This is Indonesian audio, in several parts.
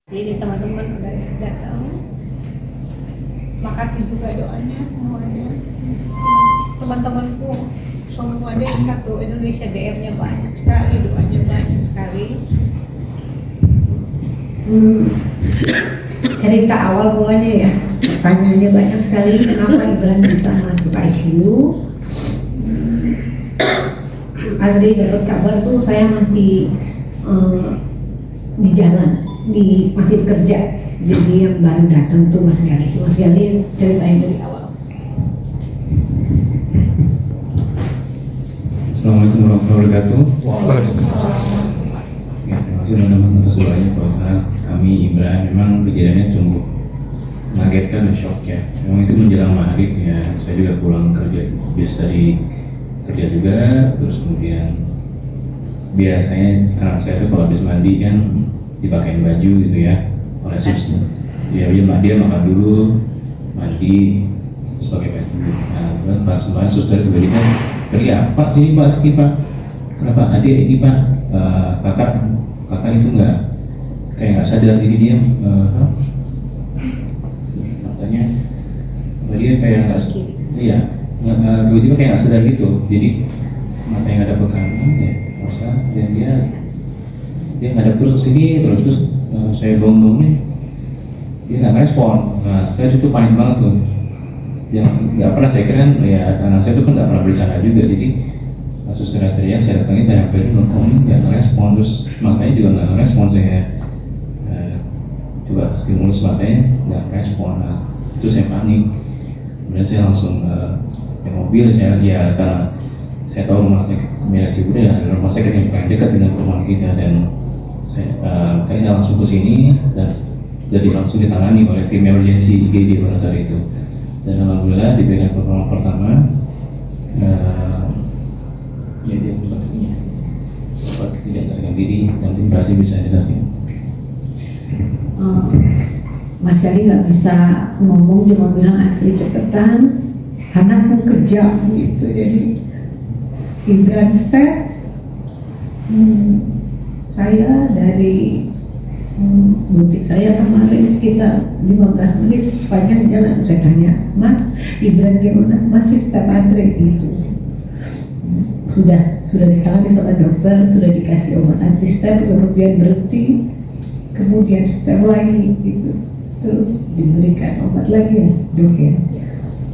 Jadi teman-teman udah datang. Makasih juga doanya semuanya. Teman-temanku semua deh satu Indonesia DM-nya banyak sekali, doanya banyak sekali. Cerita awal mulanya ya, pertanyaannya banyak sekali. Kenapa Ibran bisa masuk ICU? Azri dapat kabar tuh saya masih di jalan, masih bekerja. Jadi yang baru datang tuh Mas Gali ceritain dari awal. Assalamualaikum warahmatullahi wabarakatuh. Ya, terima kasih teman-teman atas doanya bahwa kami Ibran memang kejadiannya sungguh mengagetkan dan shock ya. Memang itu menjelang maghrib ya, saya juga pulang kerja habis dari kerja juga, terus kemudian biasanya anak saya tuh kalau habis mandi kan dipakein baju gitu ya oleh suster. Dia makan dulu, mandi, terus pakai baju. Nah, terus pas kemarin suster tiba-tiba teriak, Pak sini Pak, sakit Pak. Kenapa adik ini Pak? Kakak itu nggak sadar, jadi dia matanya dia kayak nggak, iya, tiba-tiba kayak nggak sadar gitu, jadi matanya nggak ada pegangan ya, masa dan dia ngadap terus sini terus saya bangun dia nggak respon. Nah saya situ panik banget tuh, yang nggak pernah saya kira ya, karena saya tuh kan nggak pernah bercanda juga, jadi kasus saya datangin, saya hampir ini nggak respon, terus matanya juga nggak respon. Saya coba stimulus matanya nggak respon. Nah, itu saya panik, kemudian saya langsung ke mobil. Saya ya karena saya tahu rumah sakit Merah Cibubur ya, rumah sakit yang paling dekat dengan rumah kita, dan saya langsung ke sini dan jadi langsung ditangani oleh tim emergency IGD pada saat itu, dan alhamdulillah diberikan pertolongan pertama. Ya dia sempat tidak sadarkan diri dan tim berhasil bisa dihadapi. Mas Gali nggak bisa ngomong, cuma bilang asli cepetan karena aku kerja gitu. Jadi Ibran step, saya dari butik saya kemarin sekitar 15 menit sepanjang jalan. Saya tanya, Mas Ibran gimana? Masih step Andre gitu. Sudah ditangani sama dokter, sudah dikasih obat anti step, kemudian berhenti, kemudian step lagi gitu, terus diberikan obat lagi ya dok ya,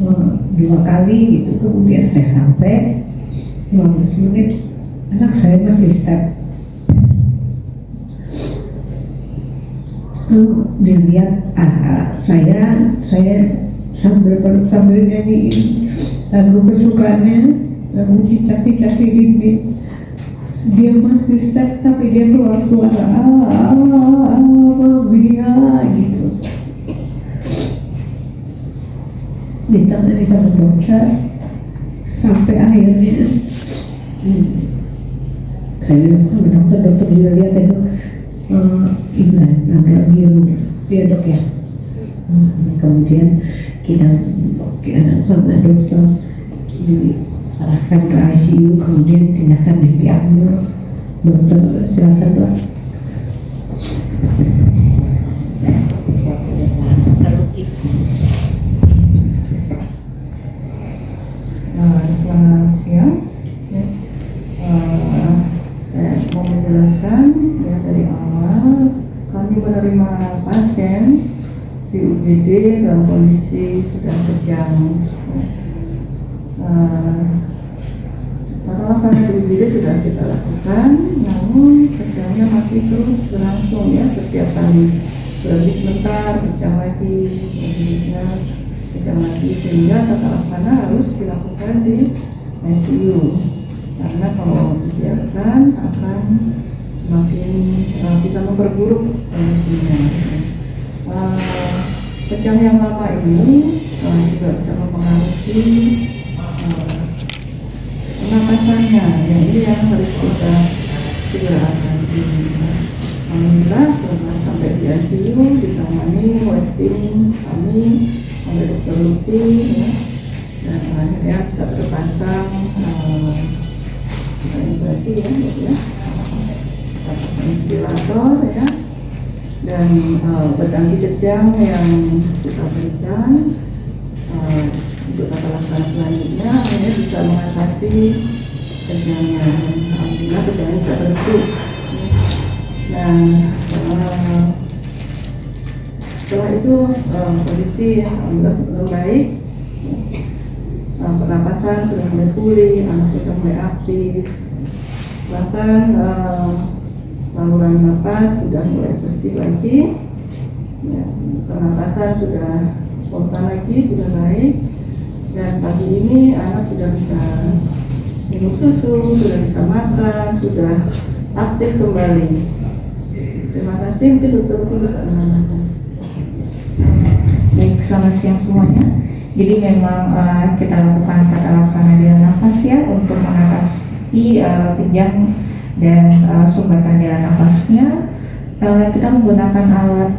2 kali gitu. Kemudian saya sampai 15 menit anak saya masih step. Dilihat saya sambil nyanyiin lagu kesukaannya, lagu Capi-Capi Rindu, dia masih step tapi dia keluar suara dia gitu. Ditangani sama dokter sampai akhirnya saya bilang sama dokter juga lihat itu Ibran agak biru dia dok ya. Kemudian kita sama dokter diarahkan ke ICU, kemudian tindakan yang diambil. Dokter silakan dok. Selamat siang. Saya mau menjelaskan ya, dari awal kami menerima pasien di UGD dalam kondisi sedang kejang. Perawatan di UGD sudah kita lakukan, namun kejangnya masih terus berlangsung ya, setiap kali berhenti sebentar, kejang lagi, kejang lagi, sehingga tata laksana harus dilakukan di ICU, karena kalau dibiarkan akan semakin bisa memperburuk kondisinya. Kejang yang lama ini juga bisa mempengaruhi pernapasannya, yang ini yang harus kita segera atasi. Alhamdulillah setelah sampai di ICU ditangani waiting kami oleh dokter Lutfi ya, dan akhirnya bisa terpasang ventilator ya. dan obat anti kejang yang kita berikan untuk tata laksana selanjutnya akhirnya bisa mengatasi kejangnya. Alhamdulillah kejangnya bisa berhenti. Nah, setelah itu kondisi alhamdulillah membaik, pernapasan sudah mulai pulih, anak sudah mulai aktif, bahkan saluran napas sudah mulai bersih lagi, ya, pernapasan sudah spontan lagi, sudah baik, dan pagi ini anak sudah bisa minum susu, sudah bisa makan, sudah aktif kembali. Terima kasih, mungkin dokter bisa menambahkan. Baik, selamat siang semuanya. Jadi memang kita lakukan tata laksana jalan nafas ya untuk mengatasi kejang dan sumbatan jalan nafasnya. Kita menggunakan alat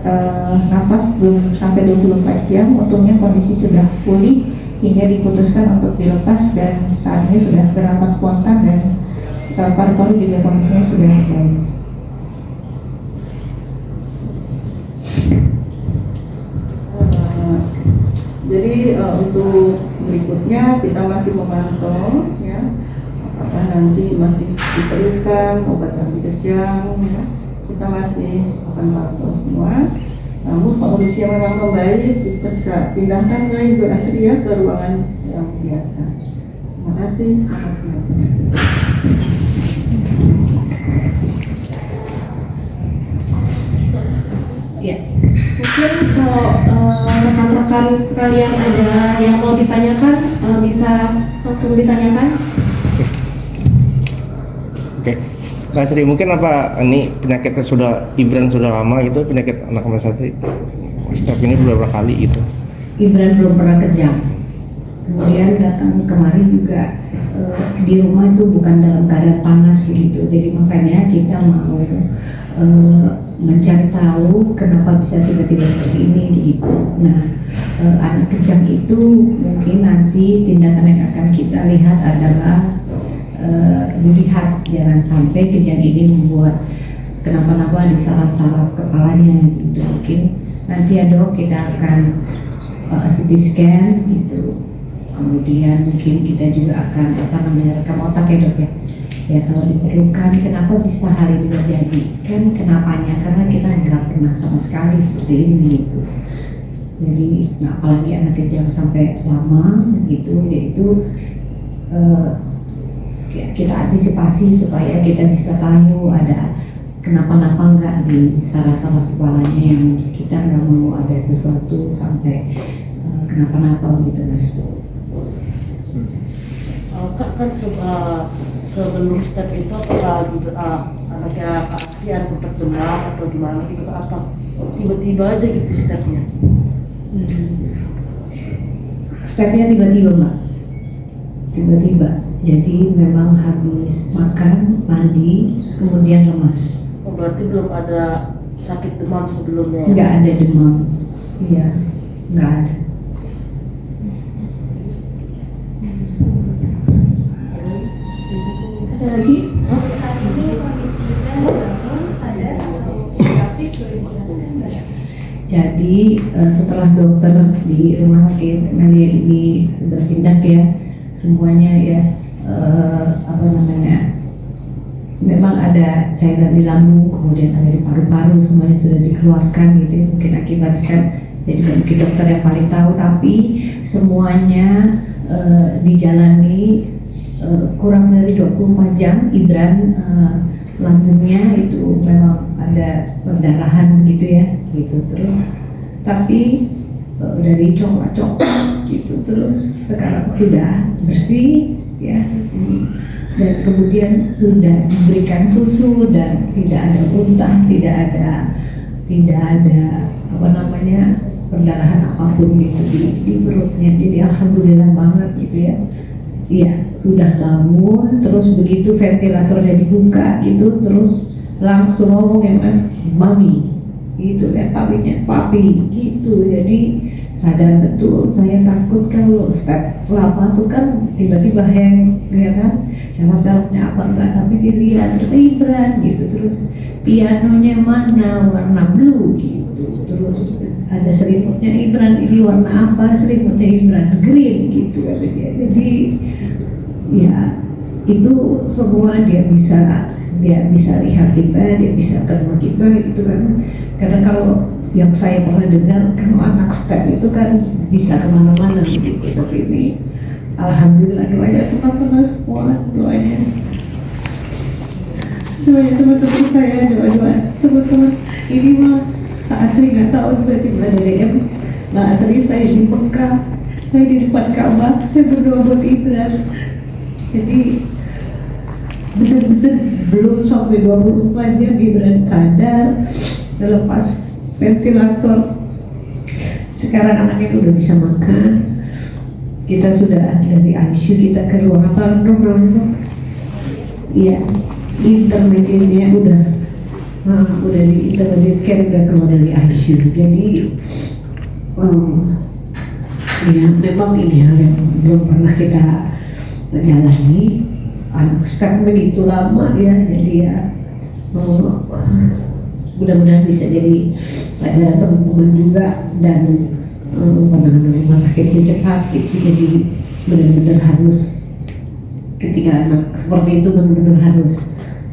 nafas belum sampai 24 jam. Untungnya kondisi sudah pulih hingga diputuskan untuk dilepas dan saat ini sudah bernafas spontan dan paru-paru juga kondisinya sudah baik. Jadi untuk berikutnya kita masih memantau ya, apakah nanti masih diperlukan obat anti kejang ya. Kita masih akan pantau semua. Namun kondisi yang memang membaik, kita bisa pindahkan ke Ibu Astria ke ruangan yang biasa. Terima kasih. Selamat siang. Ya, mungkin kalau rekan-rekan sekalian ada yang mau ditanyakan, bisa langsung ditanyakan. Oke, Kak Sri, mungkin apa ini penyakitnya sudah Ibran sudah lama gitu, penyakit anak Mas Satri? Setiap ini beberapa kali gitu. Ibran belum pernah kejang. Kemudian datang kemarin juga di rumah itu bukan dalam keadaan panas begitu. Jadi makanya kita mau mencari tahu kenapa bisa tiba-tiba seperti ini gitu. Nah, anak kejang itu mungkin nanti tindakan yang akan kita lihat adalah dilihat jangan sampai kejang ini membuat kenapa-napa di saraf-saraf kepalanya gitu. Mungkin nanti ya dok kita akan CT scan gitu. Kemudian mungkin kita juga akan rekam otak ya dok ya. Ya kalau diperlukan, kenapa bisa hal ini terjadi? Kan kenapanya karena kita nggak pernah sama sekali seperti ini gitu. Jadi nah, apalagi anak kejang sampai lama gitu, yaitu kita antisipasi supaya kita bisa tahu ada kenapa-napa nggak di saraf-saraf kepalanya yang kita nggak mau ada sesuatu sampai kenapa-napa gitu mas. Kak kan sebelum step itu apakah anaknya Kak Asri ada sempat demam atau gimana gitu atau tiba-tiba aja gitu stepnya? Stepnya tiba-tiba mbak, tiba-tiba. Jadi memang habis makan, mandi, kemudian lemas. Oh berarti belum ada sakit demam sebelumnya? Nggak ada demam, iya, nggak ada. Ada lagi? Saat ini kondisinya bangun, sadar atau aktif Jadi setelah dokter di rumah sakit Melia ini bertindak ya, semuanya ya memang ada cairan di lambung, kemudian ada di paru-paru, semuanya sudah dikeluarkan gitu ya. Mungkin akibatkan jadi mungkin dokter yang paling tahu, tapi semuanya dijalani kurang dari 24 jam. Ibran lambungnya itu memang ada perdarahan gitu ya gitu, terus tapi dari coklat gitu, terus sekarang sudah bersih ya, dan kemudian sudah diberikan susu dan tidak ada muntah, tidak ada perdarahan apapun gitu di perutnya. Jadi alhamdulillah banget gitu ya. Iya, sudah bangun, terus begitu ventilatornya dibuka gitu, terus langsung ngomong ya mas, mami gitu ya, papi gitu. Jadi sadar betul saya takut kalau step lama tuh kan tiba-tiba hang, ya kan, cara-caranya apa enggak, tapi dilihat terus Ibran gitu, terus pianonya mana, warna blue gitu, terus ada selimutnya Ibran, ini warna apa, selimutnya Ibran green gitu kata dia. Jadi ya itu semua dia bisa lihat kita, dia bisa ketemu kita gitu kan. Karena kalau yang saya pernah dengar, kalau anak step itu kan bisa kemana-mana gitu, tapi ini alhamdulillah doanya teman-teman semua, doanya teman-teman saya, doa teman-teman ini mah Pak Asri nggak tahu tiba-tiba dari Pak Asri saya di Mekah, saya di depan Ka'bah, saya berdoa buat Ibran. Jadi benar-benar belum sampai 24 jam Ibran sadar, lepas ventilator. Sekarang anaknya udah bisa makan. Kita sudah dari ICU kita ke ruangan normal. Iya, intermediate-nya udah di intermediate care, udah keluar dari ICU. Jadi ya memang ini hal yang belum pernah kita jalani. Anak step begitu lama ya, jadi ya mudah-mudahan bisa jadi pelajaran teman-teman juga, dan penanganan rumah sakitnya cepat gitu. Jadi benar-benar harus, ketika anak seperti itu benar-benar harus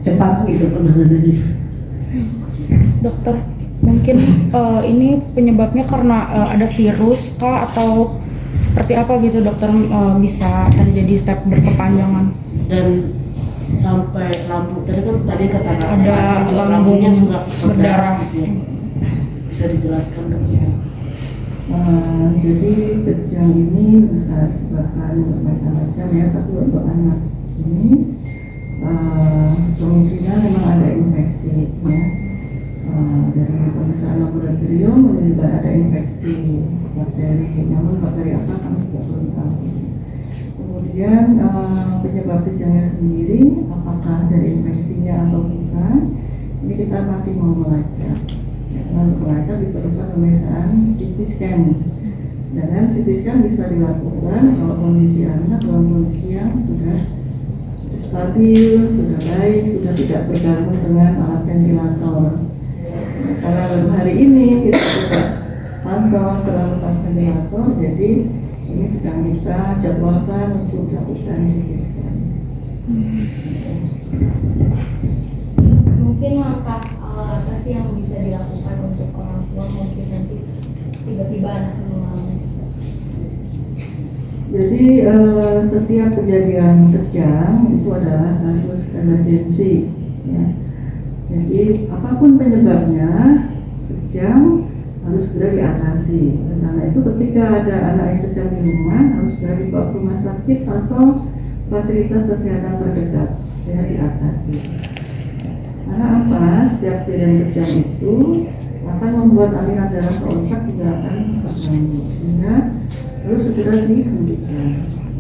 cepat gitu penanganannya. Dokter, mungkin ini penyebabnya karena ada virus kah atau seperti apa gitu dokter, bisa terjadi step berkepanjangan? Dan sampai lambung tadi kata ada lambungnya suka berdarah gitu ya. Bisa dijelaskan dok ya? Jadi kejang ini bisa disebabkan macam-macam ya, tapi untuk anak ini kemungkinan memang ada infeksi ya. Dari pemeriksaan laboratorium juga ada infeksi bakteri, namun bakteri apa kami tidak belum tahu. Kemudian penyebab kejangnya sendiri, apakah dari infeksinya atau bukan, ini kita masih mau melacak. Lalu melacak diperlukan pemeriksaan CT scan. Dan CT scan bisa dilakukan kalau kondisi anak dalam kondisi yang sudah stabil, sudah baik, sudah tidak bergantung dengan alat ventilator. Karena baru hari ini kita tidak pantau terlalu pas ventilator, jadi ini sedang kita jadwalkan untuk dilakukan CT scan. Mungkin langkah apa sih yang bisa dilakukan untuk orang tua mungkin nanti tiba-tiba anak mengalami? Jadi setiap kejadian kejang itu adalah kasus emergency ya. Jadi apapun penyebabnya, kejang harus segera diatasi. Karena itu ketika ada anak yang kejang di rumah, harus segera dibawa ke rumah sakit atau fasilitas kesehatan terdekat ya, diatasi. Karena apa? Setiap kejadian kejang itu akan membuat aliran darah ke otak juga akan terganggu, sehingga harus segera dihentikan.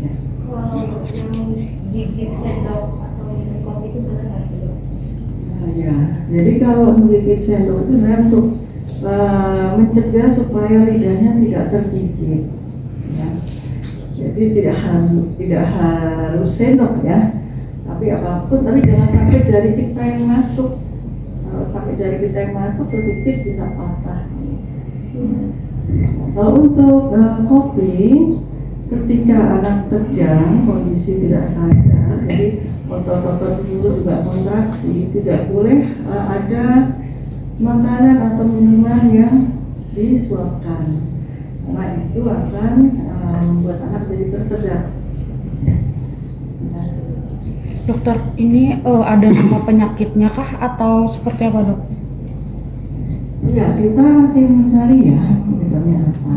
Ya. Kalau yang gigit sendok atau minum kopi itu benar nggak sih dok? Ya, jadi kalau menggigit sendok itu sebenarnya untuk mencegah supaya lidahnya tidak tergigit. Ya. Jadi tidak harus sendok ya, tapi apapun, tapi jangan sampai jari kita yang masuk. Kalau sampai jari kita yang masuk, sedikit bisa patah. Kalau untuk kopi, ketika anak kejang kondisi tidak sadar, jadi otot-otot mulut juga kontraksi, tidak boleh ada makanan atau minuman yang disuapkan, karena itu akan membuat anak jadi tersedak. Dokter, ini ada nama penyakitnya kah atau seperti apa dok? Ya, kita masih mencari ya penyebabnya apa.